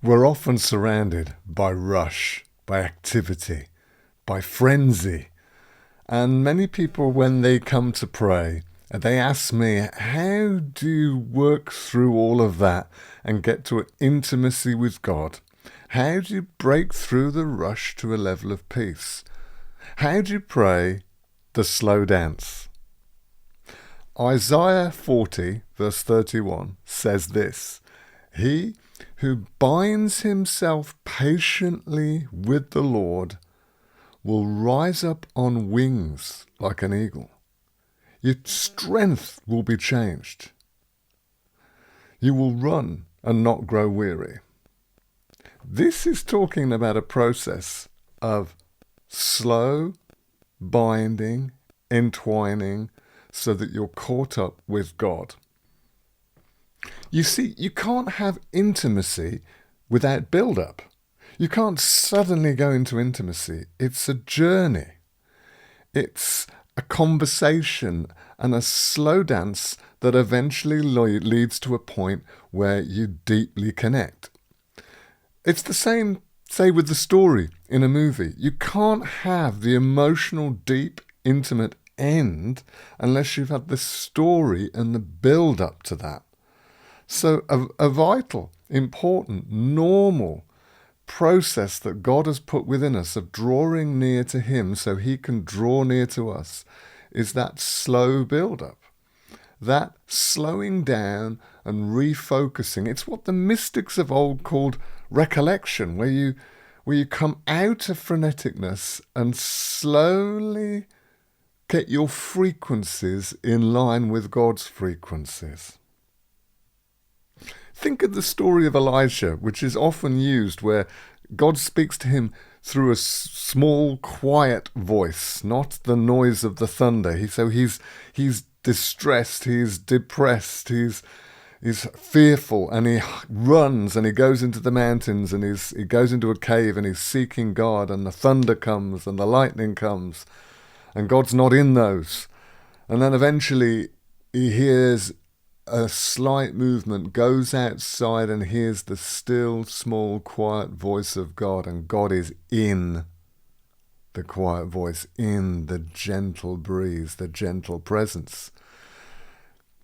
We're often surrounded by rush, by activity, by frenzy. And many people, when they come to pray, they ask me, how do you work through all of that and get to an intimacy with God? How do you break through the rush to a level of peace? How do you pray the slow dance? Isaiah 40, verse 31, says this: He who binds himself patiently with the Lord will rise up on wings like an eagle. Your strength will be changed. You will run and not grow weary. This is talking about a process of slow binding, entwining, so that you're caught up with God. You see, you can't have intimacy without build-up. You can't suddenly go into intimacy. It's a journey. It's a conversation and a slow dance that eventually leads to a point where you deeply connect. It's the same, say, with the story in a movie. You can't have the emotional, deep, intimate end unless you've had the story and the build-up to that. So a vital, important, normal process that God has put within us of drawing near to Him so He can draw near to us is that slow build-up, that slowing down and refocusing. It's what the mystics of old called recollection, where you come out of freneticness and slowly get your frequencies in line with God's frequencies. Think of the story of Elijah, which is often used, where God speaks to him through a small, quiet voice, not the noise of the thunder. So he's distressed, he's depressed, he's fearful, and he runs and he goes into the mountains and he goes into a cave and he's seeking God, and the thunder comes and the lightning comes, and God's not in those. And then eventually he hears a slight movement, goes outside and hears the still, small, quiet voice of God, and God is in the quiet voice, in the gentle breeze, the gentle presence.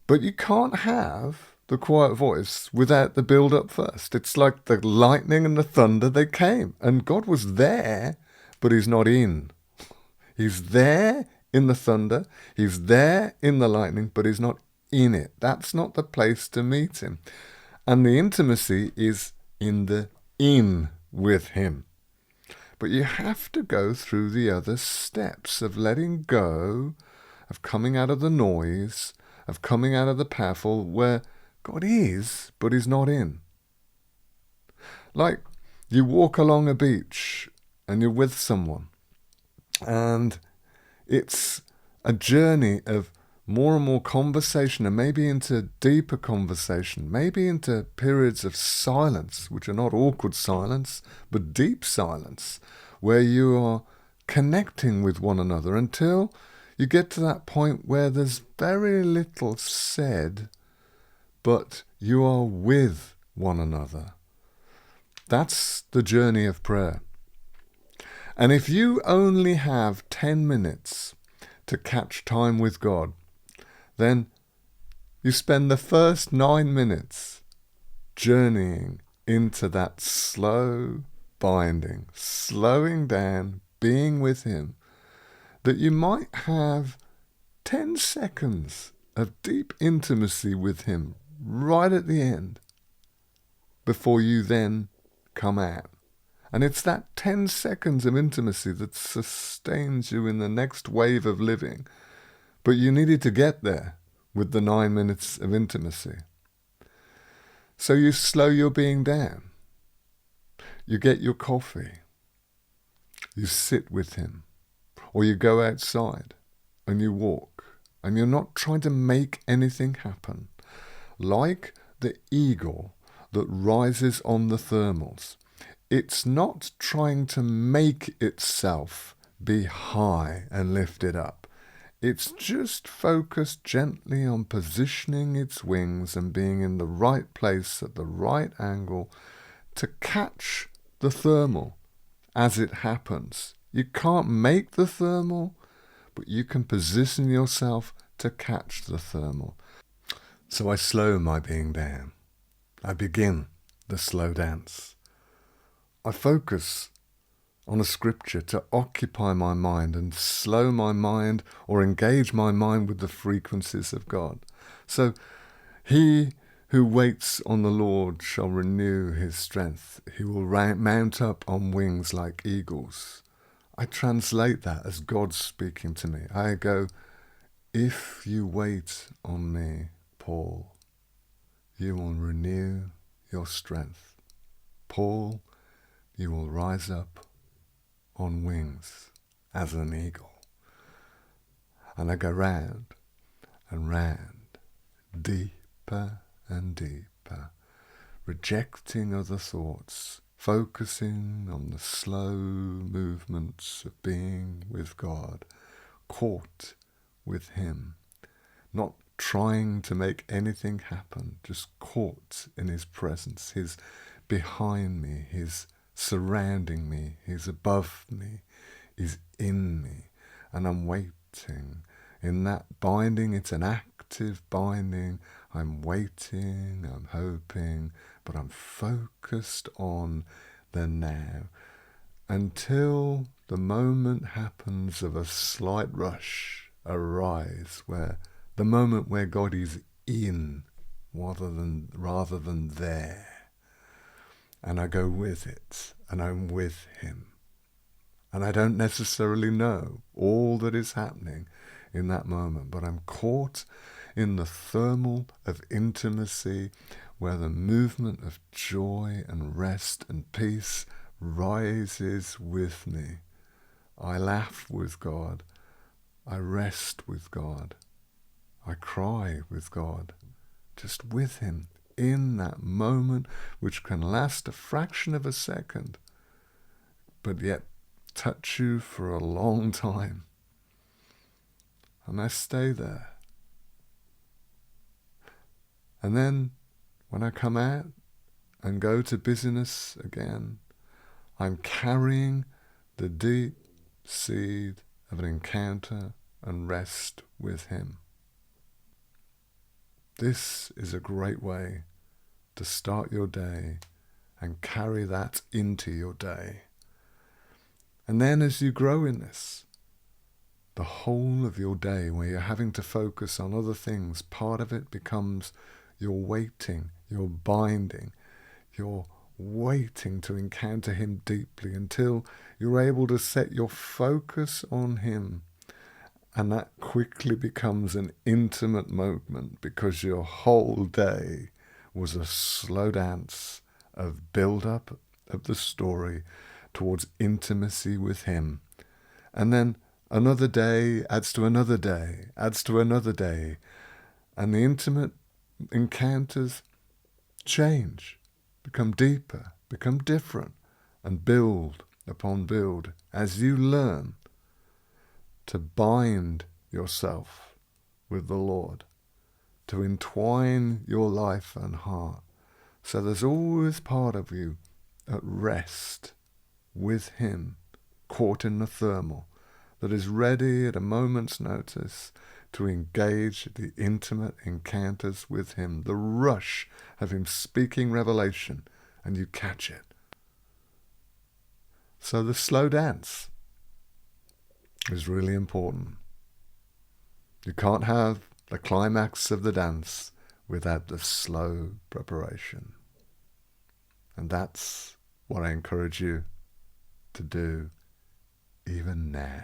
But you can't have the quiet voice without the build-up first. It's like the lightning and the thunder, they came, and God was there, but He's not in. He's there in the thunder, He's there in the lightning, but He's not in it. That's not the place to meet Him. And the intimacy is in with Him. But you have to go through the other steps of letting go, of coming out of the noise, of coming out of the powerful, where God is, but He's not in. Like you walk along a beach and you're with someone, and it's a journey of more and more conversation, and maybe into deeper conversation, maybe into periods of silence, which are not awkward silence, but deep silence, where you are connecting with one another until you get to that point where there's very little said, but you are with one another. That's the journey of prayer. And if you only have 10 minutes to catch time with God, then you spend the first 9 minutes journeying into that slow binding, slowing down, being with Him, that you might have 10 seconds of deep intimacy with Him right at the end before you then come out. And it's that 10 seconds of intimacy that sustains you in the next wave of living. But you needed to get there with the 9 minutes of intimacy. So you slow your being down. You get your coffee. You sit with Him. Or you go outside and you walk. And you're not trying to make anything happen. Like the eagle that rises on the thermals. It's not trying to make itself be high and lifted up. It's just focused gently on positioning its wings and being in the right place at the right angle to catch the thermal as it happens. You can't make the thermal, but you can position yourself to catch the thermal. So I slow my being down. I begin the slow dance. I focus on a scripture to occupy my mind and slow my mind or engage my mind with the frequencies of God. So he who waits on the Lord shall renew his strength. He will mount up on wings like eagles. I translate that as God speaking to me. I go, if you wait on me, Paul, you will renew your strength. Paul, you will rise up on wings as an eagle. And I go round and round, deeper and deeper, rejecting other thoughts, focusing on the slow movements of being with God, caught with him, not trying to make anything happen, just caught in his presence. He's behind me, he's surrounding me, he's above me, he's in me, and I'm waiting. In that binding, it's an active binding. I'm waiting, I'm hoping, but I'm focused on the now until the moment happens of a slight rush, a rise, where the moment where God is in rather than there. And I go with it, and I'm with him. And I don't necessarily know all that is happening in that moment, but I'm caught in the thermal of intimacy where the movement of joy and rest and peace rises with me. I laugh with God. I rest with God. I cry with God, just with him in that moment, which can last a fraction of a second, but yet touch you for a long time. And I stay there. And then when I come out and go to busyness again, I'm carrying the deep seed of an encounter and rest with him. This is a great way to start your day and carry that into your day. And then as you grow in this, the whole of your day where you're having to focus on other things, part of it becomes your waiting, your binding, your waiting to encounter him deeply until you're able to set your focus on him. And that quickly becomes an intimate moment because your whole day was a slow dance of build-up of the story towards intimacy with him. And then another day adds to another day, adds to another day. And the intimate encounters change, become deeper, become different, and build upon build as you learn to bind yourself with the Lord, to entwine your life and heart. So there's always part of you at rest with him, caught in the thermal, that is ready at a moment's notice to engage the intimate encounters with him, the rush of him speaking revelation, and you catch it. So the slow dance is really important. You can't have the climax of the dance without the slow preparation. And that's what I encourage you to do even now.